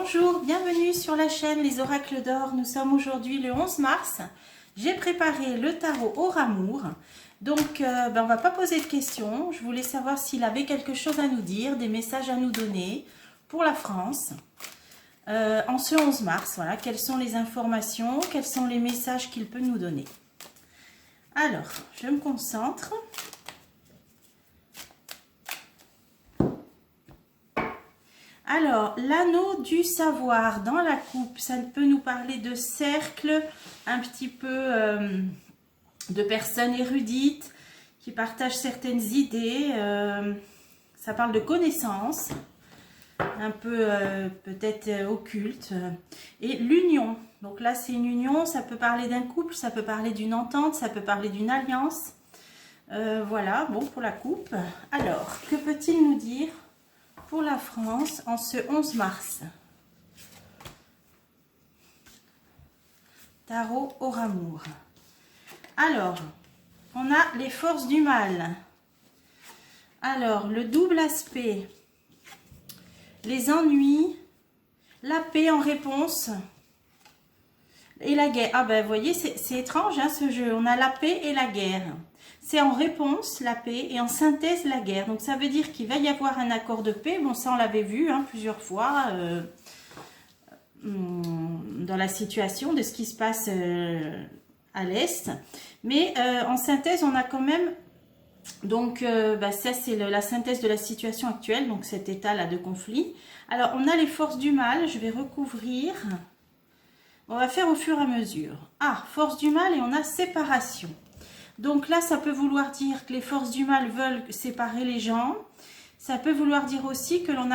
Bonjour, bienvenue sur la chaîne Les Oracles d'Or. Nous sommes aujourd'hui le 11 mars. J'ai préparé le tarot Auramour. Donc, on ne va pas poser de questions. Je voulais savoir s'il avait quelque chose à nous dire, des messages à nous donner pour la France. En ce 11 mars, voilà, quelles sont les informations, quels sont les messages qu'il peut nous donner. Alors, je me concentre. Alors, l'anneau du savoir dans la coupe, ça peut nous parler de cercle, un petit peu de personnes érudites qui partagent certaines idées. Ça parle de connaissances, un peu peut-être occultes. Et l'union, donc là c'est une union, ça peut parler d'un couple, ça peut parler d'une entente, ça peut parler d'une alliance. Voilà, bon pour la coupe. Alors, que peut-il nous dire pour la France en ce 11 mars? Tarot Auramour. Alors, on a les forces du mal. Alors, le double aspect, les ennuis, la paix en réponse et la guerre. Ah ben, vous voyez, c'est étrange hein, ce jeu. On a la paix et la guerre. C'est en réponse la paix et en synthèse la guerre. Donc ça veut dire qu'il va y avoir un accord de paix. Bon, ça on l'avait vu hein, plusieurs fois dans la situation de ce qui se passe à l'Est. Mais en synthèse, on a quand même... Donc ça c'est la synthèse de la situation actuelle, donc cet état-là de conflit. Alors on a les forces du mal, je vais recouvrir. On va faire au fur et à mesure. Ah, force du mal et on a séparation. Donc là, ça peut vouloir dire que les forces du mal veulent séparer les gens. Ça peut vouloir dire aussi que l'on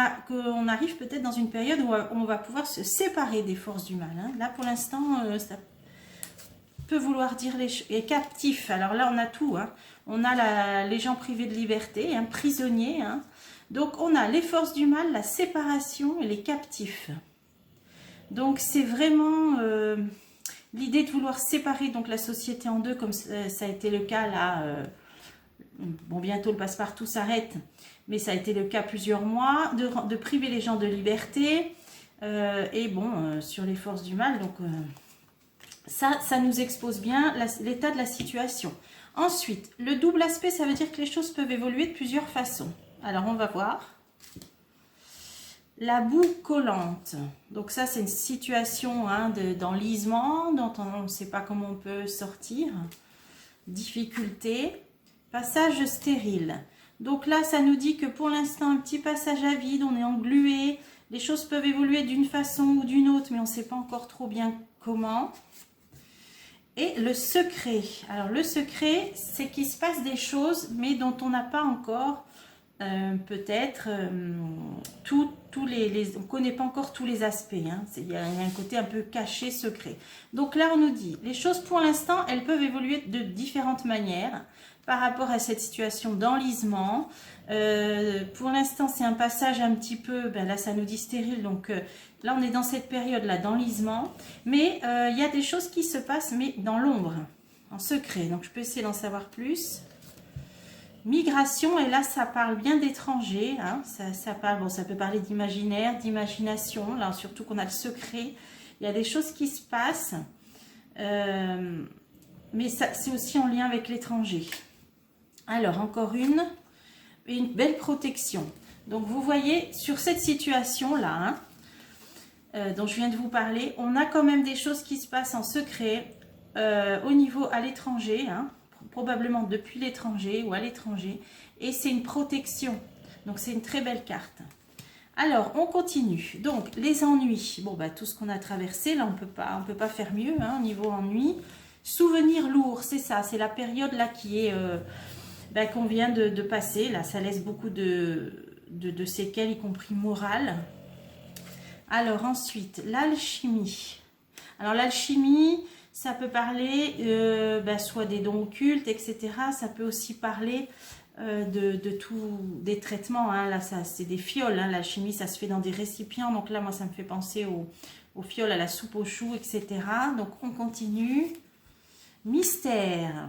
arrive peut-être dans une période où on va pouvoir se séparer des forces du mal. Hein. Là, pour l'instant, ça peut vouloir dire les captifs. Alors là, on a tout. Hein. On a les gens privés de liberté, hein, prisonniers. Hein. Donc, on a les forces du mal, la séparation et les captifs. Donc, c'est vraiment... l'idée de vouloir séparer donc la société en deux, comme ça a été le cas là, bon bientôt le passe-partout s'arrête, mais ça a été le cas plusieurs mois, de priver les gens de liberté, et bon, sur les forces du mal, donc ça nous expose bien l'état de la situation. Ensuite, le double aspect, ça veut dire que les choses peuvent évoluer de plusieurs façons. Alors on va voir. La boue collante, donc ça c'est une situation hein, d'enlisement dont on ne sait pas comment on peut sortir, difficulté, passage stérile. Donc là ça nous dit que pour l'instant un petit passage à vide, on est englué, les choses peuvent évoluer d'une façon ou d'une autre mais on ne sait pas encore trop bien comment. Et le secret, alors le secret c'est qu'il se passe des choses mais dont on n'a pas encore... peut-être on ne connaît pas encore tous les aspects, hein. Il y a un côté un peu caché, secret. Donc là on nous dit, les choses pour l'instant elles peuvent évoluer de différentes manières par rapport à cette situation d'enlisement. Pour l'instant c'est un passage un petit peu, là ça nous dit stérile, donc là on est dans cette période là d'enlisement, mais il y a des choses qui se passent mais dans l'ombre, en secret, donc je peux essayer d'en savoir plus. Migration, et là ça parle bien d'étrangers, hein, ça parle, bon, ça peut parler d'imaginaire, d'imagination, là surtout qu'on a le secret, il y a des choses qui se passent, mais c'est aussi en lien avec l'étranger. Alors encore une belle protection. Donc vous voyez sur cette situation là, hein, dont je viens de vous parler, on a quand même des choses qui se passent en secret au niveau à l'étranger, hein, probablement depuis l'étranger ou à l'étranger, et c'est une protection, donc c'est une très belle carte. Alors on continue, donc les ennuis, bon tout ce qu'on a traversé là on peut pas faire mieux hein, au niveau ennui. Souvenirs lourds, c'est ça, c'est la période là qui est qu'on vient de passer, là ça laisse beaucoup de séquelles, y compris morales. Alors ensuite l'alchimie, alors l'alchimie, ça peut parler soit des dons occultes, etc. Ça peut aussi parler des traitements. Hein. Là, c'est des fioles. Hein. L'alchimie, ça se fait dans des récipients. Donc là, moi, ça me fait penser aux fioles, à la soupe aux choux, etc. Donc, on continue. Mystère.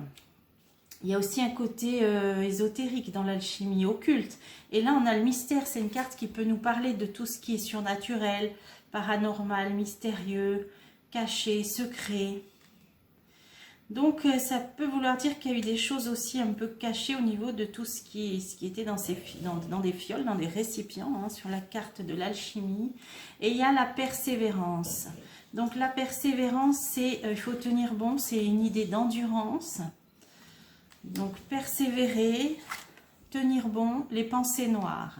Il y a aussi un côté ésotérique dans l'alchimie, occulte. Et là, on a le mystère. C'est une carte qui peut nous parler de tout ce qui est surnaturel, paranormal, mystérieux, caché, secret. Donc, ça peut vouloir dire qu'il y a eu des choses aussi un peu cachées au niveau de tout ce qui était dans des fioles, dans des récipients, hein, sur la carte de l'alchimie. Et il y a la persévérance. Donc, la persévérance, c'est il faut tenir bon, c'est une idée d'endurance. Donc, persévérer, tenir bon, les pensées noires.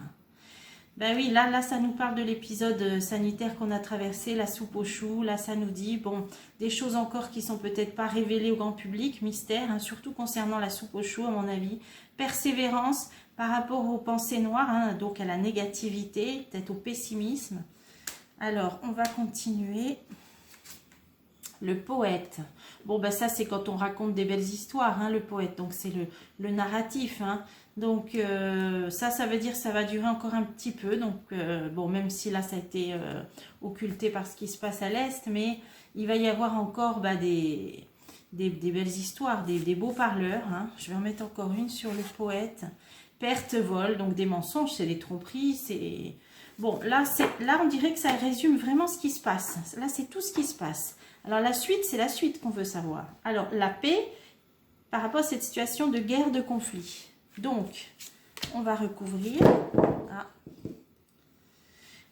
Ben oui, là, ça nous parle de l'épisode sanitaire qu'on a traversé, la soupe aux choux. Là, ça nous dit, bon, des choses encore qui sont peut-être pas révélées au grand public, mystère, hein, surtout concernant la soupe aux choux, à mon avis. Persévérance par rapport aux pensées noires, hein, donc à la négativité, peut-être au pessimisme. Alors, on va continuer. Le poète. Bon, ben ça, c'est quand on raconte des belles histoires, hein, le poète. Donc, c'est le narratif. Hein. Donc, ça veut dire que ça va durer encore un petit peu. Donc, bon, même si là, ça a été occulté par ce qui se passe à l'Est, mais il va y avoir encore des belles histoires, des beaux parleurs. Hein. Je vais en mettre encore une sur le poète. Perte, vol, donc des mensonges, c'est des tromperies, c'est... Bon, là, on dirait que ça résume vraiment ce qui se passe. Là, c'est tout ce qui se passe. Alors, la suite, c'est la suite qu'on veut savoir. Alors, la paix, par rapport à cette situation de guerre, de conflit. Donc, on va recouvrir. Ah.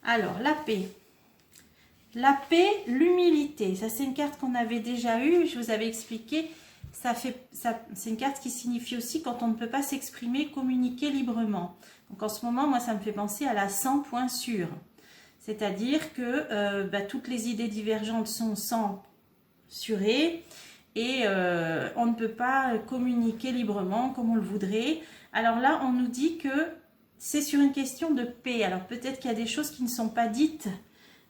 Alors, la paix. La paix, l'humilité. Ça, c'est une carte qu'on avait déjà eue. Je vous avais expliqué. C'est une carte qui signifie aussi quand on ne peut pas s'exprimer, communiquer librement. Donc, en ce moment, moi, ça me fait penser à la 100 points sûrs. C'est-à-dire que toutes les idées divergentes sont censurées et on ne peut pas communiquer librement comme on le voudrait. Alors là, on nous dit que c'est sur une question de paix. Alors peut-être qu'il y a des choses qui ne sont pas dites,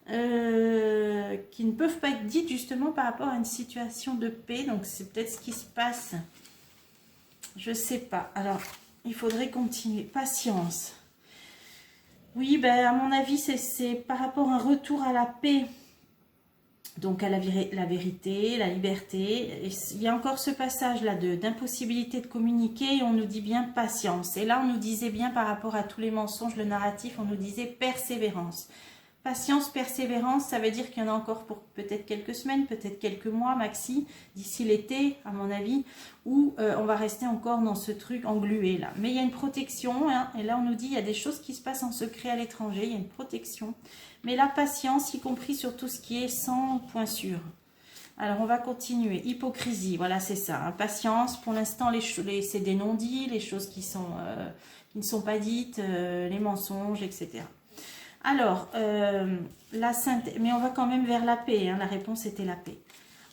qui ne peuvent pas être dites justement par rapport à une situation de paix. Donc c'est peut-être ce qui se passe. Je ne sais pas. Alors, il faudrait continuer. Patience. Oui, ben, à mon avis, c'est par rapport à un retour à la paix, donc à la vérité, la liberté. Et il y a encore ce passage-là d'impossibilité de communiquer et on nous dit bien patience. Et là, on nous disait bien par rapport à tous les mensonges, le narratif, on nous disait persévérance. Patience, persévérance, ça veut dire qu'il y en a encore pour peut-être quelques semaines, peut-être quelques mois maxi, d'ici l'été, à mon avis, où on va rester encore dans ce truc englué là. Mais il y a une protection, hein, et là on nous dit il y a des choses qui se passent en secret à l'étranger, il y a une protection. Mais la patience, y compris sur tout ce qui est sans point sûr. Alors on va continuer. Hypocrisie, voilà c'est ça. Hein. Patience, pour l'instant c'est des non-dits, les choses qui ne sont pas dites, les mensonges, etc. Alors, la synthèse, mais on va quand même vers la paix, hein, la réponse était la paix.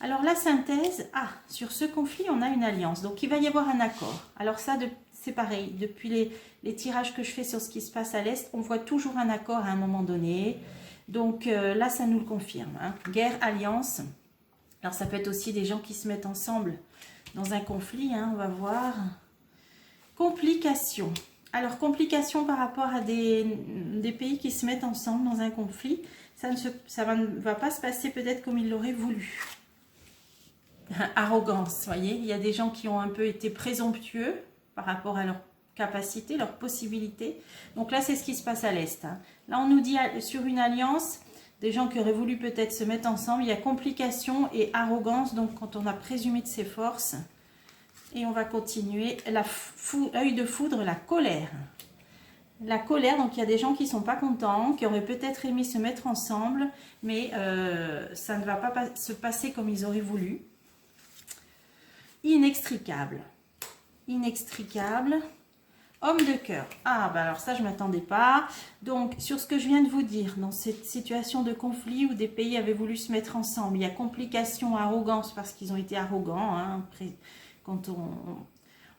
Alors la synthèse, sur ce conflit, on a une alliance, donc il va y avoir un accord. Alors ça, c'est pareil, depuis les tirages que je fais sur ce qui se passe à l'Est, on voit toujours un accord à un moment donné. Donc là, ça nous le confirme. Hein. Guerre, alliance, alors ça peut être aussi des gens qui se mettent ensemble dans un conflit, hein, on va voir. Complications. Alors, complications par rapport à des pays qui se mettent ensemble dans un conflit, ça ne va pas se passer peut-être comme ils l'auraient voulu. Arrogance, vous voyez, il y a des gens qui ont un peu été présomptueux par rapport à leur capacité, leurs possibilités. Donc là, c'est ce qui se passe à l'Est. Hein. Là, on nous dit sur une alliance, des gens qui auraient voulu peut-être se mettre ensemble, il y a complications et arrogance, donc quand on a présumé de ses forces. Et on va continuer. L'œil de foudre, la colère. La colère, donc il y a des gens qui ne sont pas contents, qui auraient peut-être aimé se mettre ensemble, mais ça ne va pas se passer comme ils auraient voulu. Inextricable. Inextricable. Homme de cœur. Ah, bah alors ça, je ne m'attendais pas. Donc, sur ce que je viens de vous dire, dans cette situation de conflit où des pays avaient voulu se mettre ensemble, il y a complication, arrogance, parce qu'ils ont été arrogants, hein, quand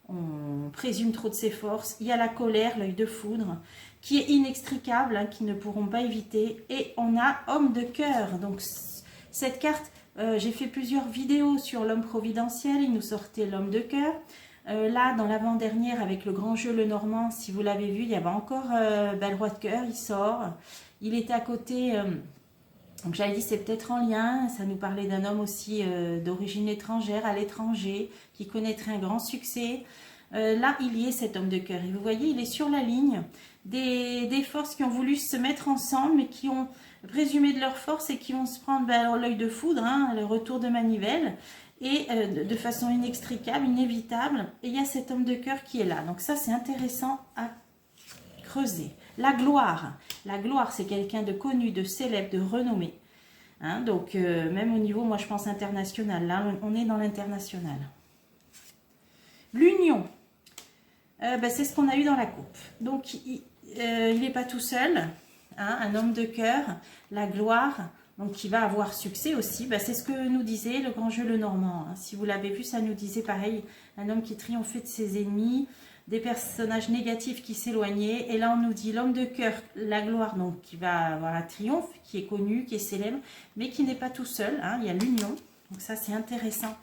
on présume trop de ses forces. Il y a la colère, l'œil de foudre, qui est inextricable, hein, qui ne pourront pas éviter. Et on a homme de cœur. Donc, cette carte, j'ai fait plusieurs vidéos sur l'homme providentiel. Il nous sortait l'homme de cœur. Là, dans l'avant-dernière, avec le grand jeu Le Normand, si vous l'avez vu, il y avait encore le roi de cœur, il sort. Il était à côté Donc j'avais dit c'est peut-être en lien, ça nous parlait d'un homme aussi d'origine étrangère, à l'étranger, qui connaîtrait un grand succès. Là, il y est cet homme de cœur. Et vous voyez, il est sur la ligne des forces qui ont voulu se mettre ensemble, mais qui ont présumé de leur force et qui vont se prendre l'œil de foudre, hein, le retour de manivelle, et de façon inextricable, inévitable. Et il y a cet homme de cœur qui est là. Donc ça, c'est intéressant à creuser. La gloire, c'est quelqu'un de connu, de célèbre, de renommé. Hein, donc, même au niveau, moi je pense international, là on est dans l'international. L'union, c'est ce qu'on a eu dans la coupe. Donc, il n'est pas tout seul, hein, un homme de cœur, la gloire, donc qui va avoir succès aussi. C'est ce que nous disait le grand jeu Lenormand. Hein. Si vous l'avez vu, ça nous disait pareil, un homme qui triomphait de ses ennemis, des personnages négatifs qui s'éloignaient. Et là, on nous dit l'homme de cœur, la gloire, donc qui va avoir un triomphe, qui est connu, qui est célèbre, mais qui n'est pas tout seul. Hein. Il y a l'union. Donc ça, c'est intéressant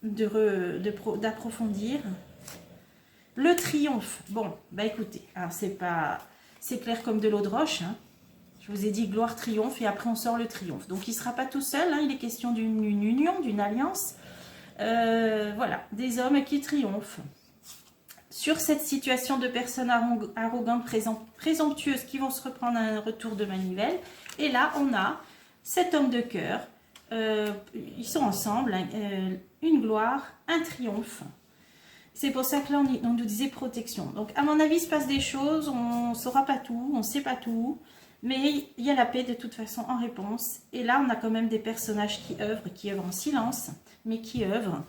d'approfondir. Le triomphe. Bon, écoutez, alors c'est clair comme de l'eau de roche. Hein. Je vous ai dit gloire, triomphe, et après on sort le triomphe. Donc il ne sera pas tout seul. Hein. Il est question d'une union, d'une alliance. Voilà, des hommes qui triomphent. Sur cette situation de personnes arrogantes, présomptueuses qui vont se reprendre un retour de manivelle. Et là, on a cet homme de cœur. Ils sont ensemble, hein, une gloire, un triomphe. C'est pour ça que là, on nous disait protection. Donc, à mon avis, il se passe des choses, on ne saura pas tout, on ne sait pas tout. Mais il y a la paix de toute façon en réponse. Et là, on a quand même des personnages qui œuvrent en silence, mais qui œuvrent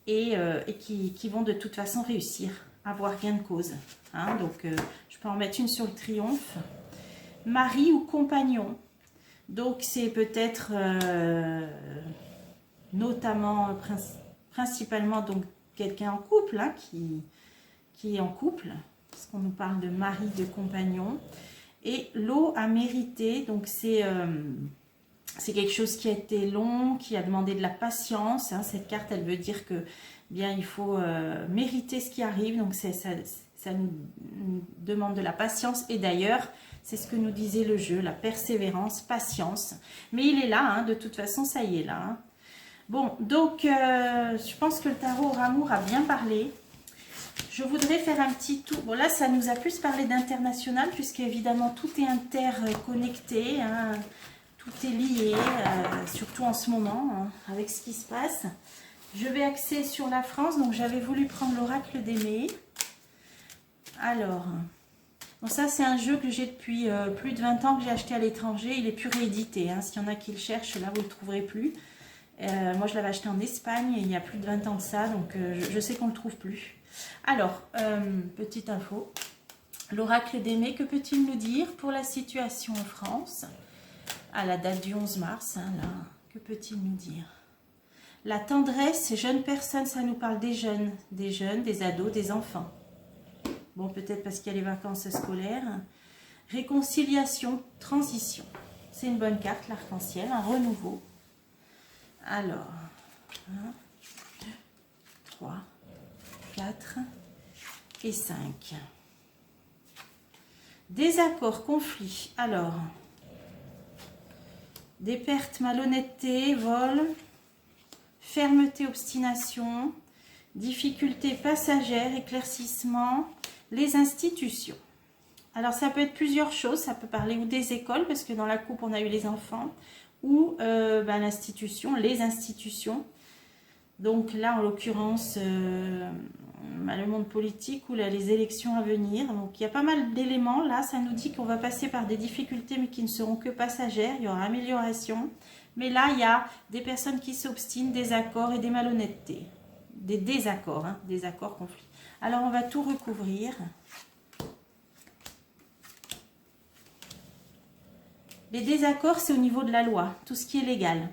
et qui vont de toute façon réussir à avoir gain de cause. Hein, donc, je peux en mettre une sur le triomphe. Mari ou compagnon. Donc, c'est peut-être notamment, principalement, donc quelqu'un en couple, hein, qui est en couple, parce qu'on nous parle de mari, de compagnon. Et l'eau à mériter, donc c'est quelque chose qui a été long, qui a demandé de la patience. Hein. Cette carte, elle veut dire que bien il faut mériter ce qui arrive, donc ça nous demande de la patience. Et d'ailleurs, c'est ce que nous disait le jeu, la persévérance, patience. Mais il est là, hein, de toute façon, ça y est là. Hein. Bon, donc je pense que le tarot Amour a bien parlé. Je voudrais faire un petit tour. Bon, là, ça nous a plus parlé d'international, puisque évidemment, tout est interconnecté. Hein, tout est lié, surtout en ce moment, hein, avec ce qui se passe. Je vais axer sur la France. Donc, j'avais voulu prendre l'oracle d'Aimé. Alors, bon, ça, c'est un jeu que j'ai depuis plus de 20 ans, que j'ai acheté à l'étranger. Il est plus réédité. Hein. S'il y en a qui le cherchent, là, vous ne le trouverez plus. Moi, je l'avais acheté en Espagne, il y a plus de 20 ans de ça, donc je sais qu'on ne le trouve plus. Alors, petite info, l'oracle d'Aimé, que peut-il nous dire pour la situation en France, à la date du 11 mars, hein, là, que peut-il nous dire? La tendresse, jeunes personnes, ça nous parle des jeunes, des ados, des enfants. Bon, peut-être parce qu'il y a les vacances scolaires. Réconciliation, transition. C'est une bonne carte, l'arc-en-ciel, un renouveau. Alors, 1, 2, 3, 4 et 5. Désaccord, conflit. Alors, des pertes, malhonnêteté, vol, fermeté, obstination, difficultés passagères, éclaircissement, les institutions. Alors, ça peut être plusieurs choses. Ça peut parler ou des écoles, parce que dans la coupe, on a eu les enfants, ou l'institution, les institutions. Donc là, en l'occurrence, le monde politique ou là, les élections à venir. Donc il y a pas mal d'éléments. Là, ça nous dit qu'on va passer par des difficultés, mais qui ne seront que passagères. Il y aura amélioration. Mais là, il y a des personnes qui s'obstinent, des accords et des malhonnêtetés. Des désaccords, hein, désaccords, conflits. Alors, on va tout recouvrir. Les désaccords, c'est au niveau de la loi, tout ce qui est légal.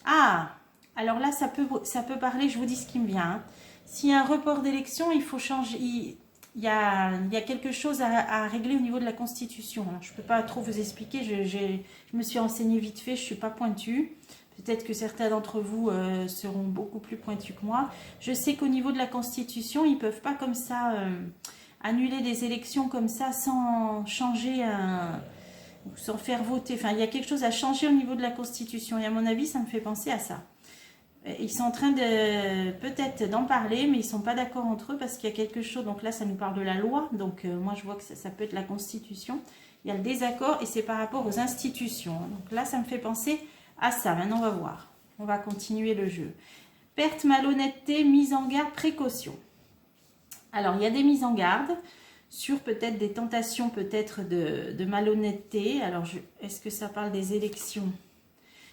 Ah, alors là, ça peut parler, je vous dis ce qui me vient. Hein. S'il y a un report d'élection, il faut changer. Il y a quelque chose à régler au niveau de la Constitution. Alors, je ne peux pas trop vous expliquer, je me suis renseignée vite fait, je ne suis pas pointue. Peut-être que certains d'entre vous seront beaucoup plus pointus que moi. Je sais qu'au niveau de la Constitution, ils ne peuvent pas comme ça annuler des élections comme ça sans changer sans faire voter. Enfin, il y a quelque chose à changer au niveau de la Constitution. Et à mon avis, ça me fait penser à ça. Ils sont en train de peut-être d'en parler, mais ils ne sont pas d'accord entre eux parce qu'il y a quelque chose. Donc là, ça nous parle de la loi. Donc moi, je vois que ça peut être la Constitution. Il y a le désaccord et c'est par rapport aux institutions. Donc là, ça me fait penser à ça. Maintenant, on va voir. On va continuer le jeu. Perte, malhonnêteté, mise en garde, précaution. Alors, il y a des mises en garde sur peut-être des tentations peut-être de malhonnêteté. Alors, est-ce que ça parle des élections?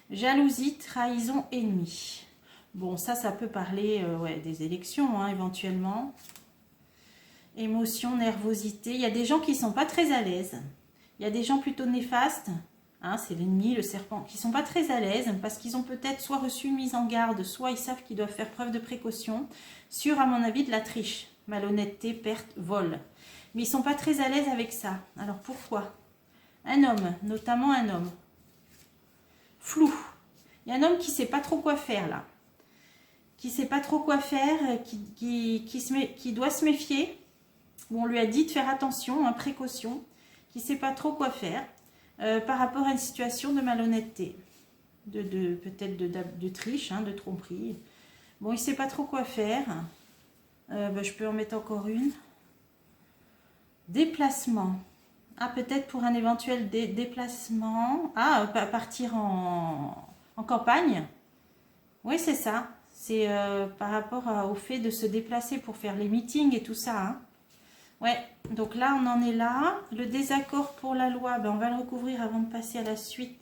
Jalousie, trahison, ennemi. Bon, ça peut parler ouais, des élections, hein, éventuellement. Émotion, nervosité. Il y a des gens qui ne sont pas très à l'aise. Il y a des gens plutôt néfastes. Hein, c'est l'ennemi, le serpent, qui ne sont pas très à l'aise parce qu'ils ont peut-être soit reçu une mise en garde, soit ils savent qu'ils doivent faire preuve de précaution sur, à mon avis, de la triche, malhonnêteté, perte, vol. Mais ils ne sont pas très à l'aise avec ça. Alors pourquoi? Un homme, notamment un homme. Flou. Il y a un homme qui ne sait pas trop quoi faire là. Qui ne sait pas trop quoi faire, qui doit se méfier. Où on lui a dit de faire attention, hein, précaution. Qui ne sait pas trop quoi faire. Par rapport à une situation de malhonnêteté, peut-être de triche, hein, de tromperie. Bon, il ne sait pas trop quoi faire. Je peux en mettre encore une. Déplacement. Ah, peut-être pour un éventuel déplacement. Ah, partir en campagne. Oui, c'est ça. C'est par rapport au fait de se déplacer pour faire les meetings et tout ça, hein. Ouais, donc là, on en est là. Le désaccord pour la loi, on va le recouvrir avant de passer à la suite.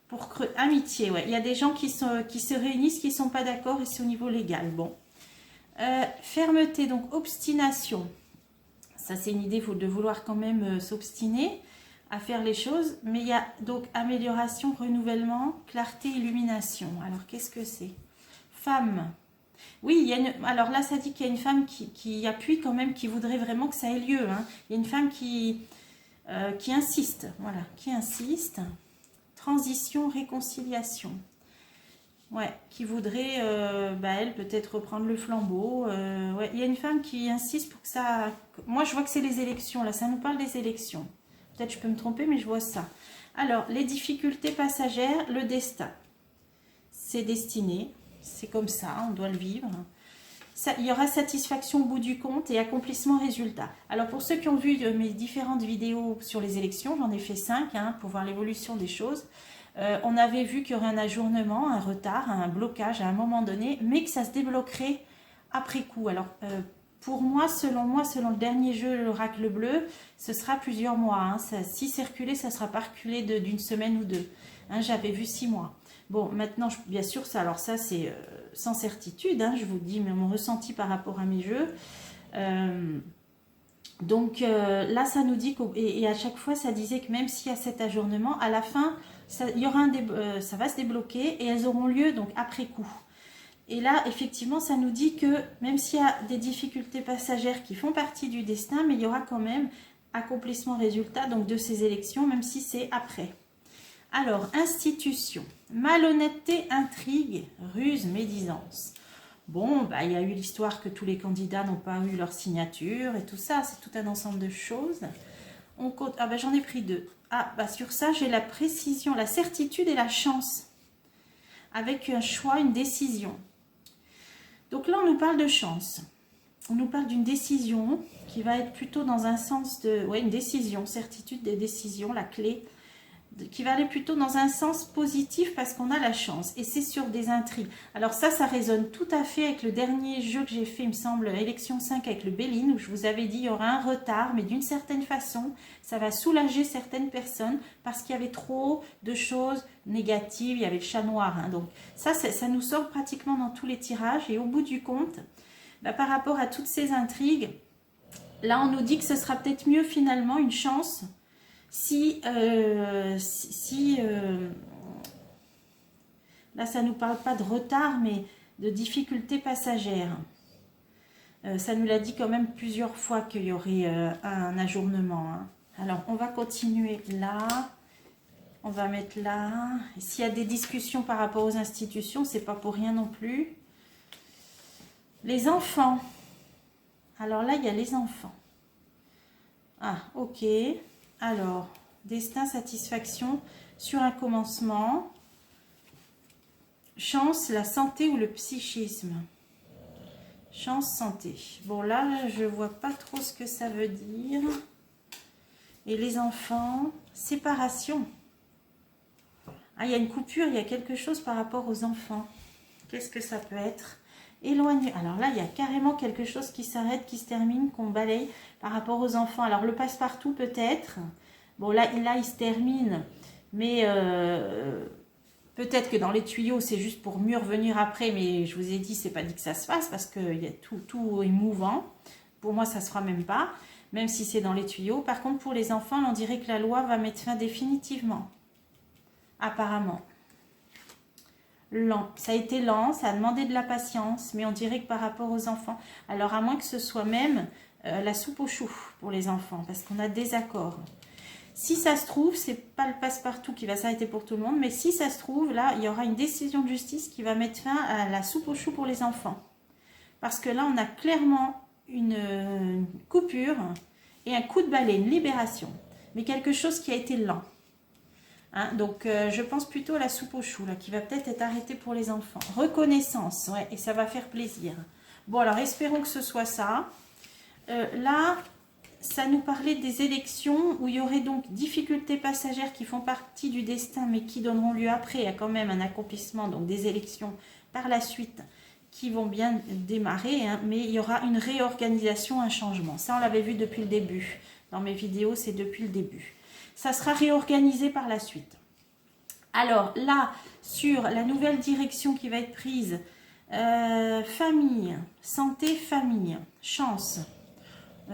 Pour amitié, ouais. Il y a des gens qui se réunissent, qui ne sont pas d'accord et c'est au niveau légal. Bon. Fermeté, donc obstination. Ça, c'est une idée de vouloir quand même s'obstiner à faire les choses. Mais il y a donc amélioration, renouvellement, clarté, illumination. Alors, qu'est-ce que c'est? Femme. Oui, alors là, ça dit qu'il y a une femme qui appuie quand même, qui voudrait vraiment que ça ait lieu, hein. Il y a une femme qui insiste, voilà, qui insiste. Transition, réconciliation. Ouais, qui voudrait, elle, peut-être reprendre le flambeau. Ouais, il y a une femme qui insiste pour que ça... Moi, je vois que c'est les élections, là, ça nous parle des élections. Peut-être je peux me tromper, mais je vois ça. Alors, les difficultés passagères, le destin. C'est destiné. C'est comme ça, on doit le vivre. Ça, il y aura satisfaction au bout du compte et accomplissement résultat. Alors pour ceux qui ont vu mes différentes vidéos sur les élections, j'en ai fait 5 hein, pour voir l'évolution des choses. On avait vu qu'il y aurait un ajournement, un retard, un blocage à un moment donné, mais que ça se débloquerait après coup. Alors pour moi, selon le dernier jeu, l'oracle bleu, ce sera plusieurs mois. Hein. Si c'est reculé, ça ne sera pas reculé d'une semaine ou deux. Hein, j'avais vu 6 mois. Bon, maintenant, bien sûr, ça c'est sans certitude, hein, je vous dis, mais mon ressenti par rapport à mes jeux. Donc là, ça nous dit, et à chaque fois, ça disait que même s'il y a cet ajournement, à la fin, ça va se débloquer et elles auront lieu donc après coup. Et là, effectivement, ça nous dit que même s'il y a des difficultés passagères qui font partie du destin, mais il y aura quand même accomplissement résultat donc de ces élections, même si c'est après. Alors, institution, malhonnêteté, intrigue, ruse, médisance. Bon, il y a eu l'histoire que tous les candidats n'ont pas eu leur signature et tout ça, c'est tout un ensemble de choses. On compte, j'en ai pris 2. Sur ça, j'ai la précision, la certitude et la chance. Avec un choix, une décision. Donc là, on nous parle de chance. On nous parle d'une décision qui va être plutôt dans un sens de... Oui, une décision, certitude des décisions, la clé, qui va aller plutôt dans un sens positif parce qu'on a la chance. Et c'est sur des intrigues. Alors ça résonne tout à fait avec le dernier jeu que j'ai fait, il me semble, élection 5 avec le Béline, où je vous avais dit il y aura un retard, mais d'une certaine façon, ça va soulager certaines personnes parce qu'il y avait trop de choses négatives, il y avait le chat noir. Hein, donc ça nous sort pratiquement dans tous les tirages. Et au bout du compte, par rapport à toutes ces intrigues, là on nous dit que ce sera peut-être mieux finalement, une chance, si là ça ne nous parle pas de retard mais de difficultés passagères. Ça nous l'a dit quand même plusieurs fois qu'il y aurait un ajournement, hein. Alors on va continuer là, on va mettre là. S'il y a des discussions par rapport aux institutions, c'est pas pour rien non plus. Les enfants, alors là il y a les enfants. Ah ok. Alors, Destin, satisfaction sur un commencement. Chance, la santé ou le psychisme. Chance, santé. Bon, là, je vois pas trop ce que ça veut dire. Et les enfants, séparation. Ah, il y a une coupure, il y a quelque chose par rapport aux enfants. Qu'est-ce que ça peut être? Éloigné. Alors là, il y a carrément quelque chose qui s'arrête, qui se termine, qu'on balaye par rapport aux enfants. Alors le passe-partout peut-être. Bon, là, il se termine. Mais peut-être que dans les tuyaux, c'est juste pour mieux revenir après. Mais je vous ai dit, c'est pas dit que ça se fasse parce que tout est mouvant. Pour moi, ça se fera même pas. Même si c'est dans les tuyaux. Par contre, pour les enfants, on dirait que la loi va mettre fin définitivement. Apparemment. Lent. Ça a été lent, ça a demandé de la patience, mais on dirait que par rapport aux enfants, alors à moins que ce soit même la soupe aux choux pour les enfants, parce qu'on a des accords. Si ça se trouve, c'est pas le passe-partout qui va s'arrêter pour tout le monde, mais si ça se trouve, là, il y aura une décision de justice qui va mettre fin à la soupe aux choux pour les enfants. Parce que là, on a clairement une coupure et un coup de balai, une libération, mais quelque chose qui a été lent. Hein, donc, je pense plutôt à la soupe aux choux, là, qui va peut-être être arrêtée pour les enfants. Reconnaissance, ouais, et ça va faire plaisir. Bon, alors, espérons que ce soit ça. Là, ça nous parlait des élections, où il y aurait donc difficultés passagères qui font partie du destin, mais qui donneront lieu après à quand même un accomplissement, donc des élections par la suite, qui vont bien démarrer, hein, mais il y aura une réorganisation, un changement. Ça, on l'avait vu depuis le début. Dans mes vidéos, c'est depuis le début. Ça sera réorganisé par la suite. Alors là, sur la nouvelle direction qui va être prise, famille, santé, famille, chance.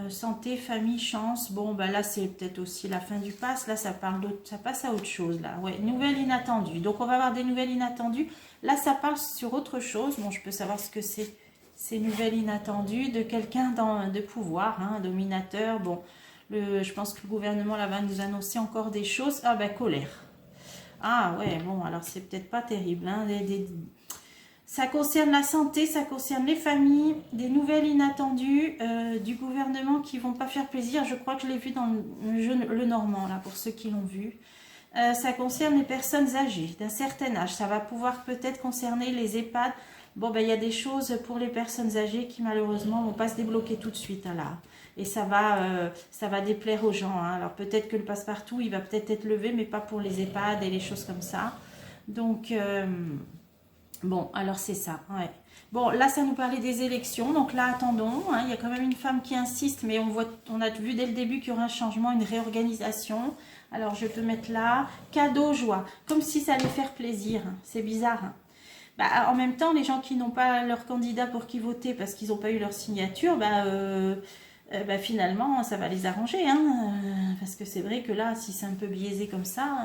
Santé, famille, chance. Bon, ben là, c'est peut-être aussi la fin du pass. Là, ça passe à autre chose. Là, ouais, nouvelle inattendue. Donc, on va avoir des nouvelles inattendues. Là, ça parle sur autre chose. Bon, je peux savoir ce que c'est. Ces nouvelles inattendues de quelqu'un de pouvoir, hein, dominateur. Bon. Je pense que le gouvernement là va nous annoncer encore des choses. Ah ben colère. Ah ouais, bon alors c'est peut-être pas terrible. Hein, ça concerne la santé, ça concerne les familles, des nouvelles inattendues du gouvernement qui vont pas faire plaisir. Je crois que je l'ai vu dans le Normand là pour ceux qui l'ont vu. Ça concerne les personnes âgées d'un certain âge. Ça va pouvoir peut-être concerner les EHPAD. Bon ben il y a des choses pour les personnes âgées qui malheureusement vont pas se débloquer tout de suite hein, là. Et ça va déplaire aux gens. Hein. Alors peut-être que le passe-partout, il va peut-être être levé, mais pas pour les EHPAD et les choses comme ça. Donc, bon, alors c'est ça. Ouais. Bon, là, ça nous parlait des élections. Donc là, attendons. Hein. Il y a quand même une femme qui insiste, mais on a vu dès le début qu'il y aura un changement, une réorganisation. Alors, je peux mettre là. Cadeau, joie. Comme si ça allait faire plaisir. C'est bizarre. Hein. Bah, en même temps, les gens qui n'ont pas leur candidat pour qui voter parce qu'ils n'ont pas eu leur signature, bah, finalement, ça va les arranger, hein, parce que c'est vrai que là, si c'est un peu biaisé comme ça...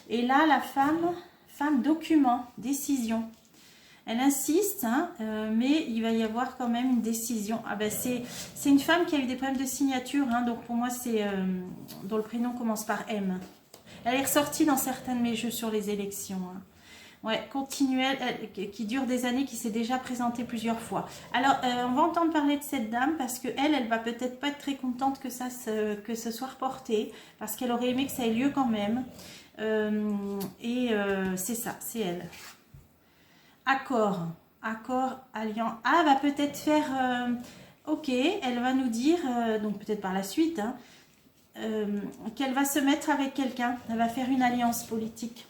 Et là, la femme document, décision. Elle insiste, hein, mais il va y avoir quand même une décision. Ah ben c'est une femme qui a eu des problèmes de signature, hein, donc pour moi, c'est dont le prénom commence par M. Elle est ressortie dans certains de mes jeux sur les élections, hein. Ouais, continuelle, qui dure des années, qui s'est déjà présentée plusieurs fois. Alors, on va entendre parler de cette dame parce que elle va peut-être pas être très contente que ce soit reporté, parce qu'elle aurait aimé que ça ait lieu quand même. C'est ça, c'est elle. Accord, alliant. Ah, va peut-être faire... ok, elle va nous dire, donc peut-être par la suite, hein, qu'elle va se mettre avec quelqu'un. Elle va faire une alliance politique.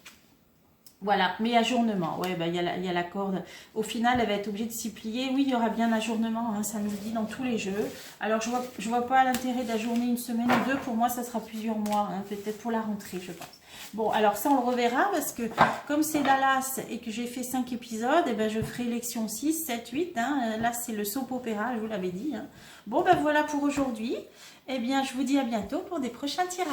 Voilà, mais ajournement, ouais, bah, il y a l'accord. Au final, elle va être obligée de s'y plier. Oui, il y aura bien ajournement, hein, ça nous dit dans tous les jeux. Alors, je vois pas l'intérêt d'ajourner une semaine ou deux. Pour moi, ça sera plusieurs mois, hein, peut-être pour la rentrée, je pense. Bon, alors ça, on le reverra parce que comme c'est Dallas et que j'ai fait 5 épisodes, eh ben, je ferai élection 6, 7, 8. Hein, là, c'est le soap opéra, je vous l'avais dit. Hein. Bon, ben voilà pour aujourd'hui. Eh bien, je vous dis à bientôt pour des prochains tirages.